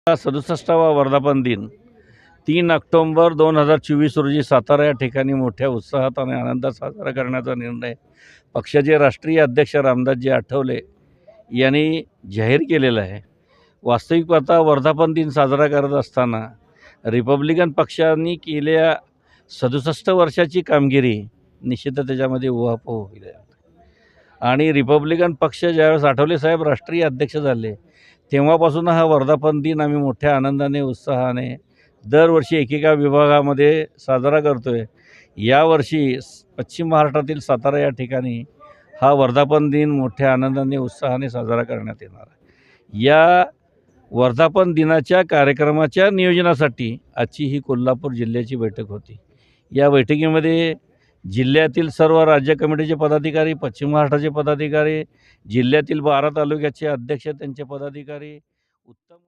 67वा वर्धापन दिन 3 ऑक्टोबर 2024 रोजी सातारा या ठिकाणी मोठ्या उत्साहात आणि आनंदात साजरा करण्याचा निर्णय पक्षाचे राष्ट्रीय अध्यक्ष रामदासजी आठवले यांनी जाहीर केलेला आहे। वास्तविक पाहता वर्धापन दिन साजरा करत असताना रिपब्लिकन पक्षाने केलेल्या 67 वर्षाची कामगिरी निश्चितच त्याच्यामध्ये उहापोह होईल। आणि रिपब्लिकन पक्ष ज्यावेळेस आठवले साहेब राष्ट्रीय अध्यक्ष झाले तेव्हापासून हा वर्धापन दिन आम्ही मोठ्या आनंदाने उत्साहाने दरवर्षी एकेका विभागामध्ये साजरा करतो आहे। यावर्षी पश्चिम महाराष्ट्रातील सातारा या ठिकाणी हा वर्धापन दिन मोठ्या आनंदाने उत्साहाने साजरा करण्यात येणार आहे। या वर्धापन दिनाच्या कार्यक्रमाच्या नियोजनासाठी आजची ही कोल्हापूर जिल्ह्याची बैठक होती। या बैठकीमध्ये जिल्ह्यातील सर्व राज्य कमिटीचे पदाधिकारी, पश्चिम महाराष्ट्राचे पदाधिकारी, जिल्ह्यातील 12 तालुक्याचे अध्यक्ष, त्यांचे पदाधिकारी उत्तम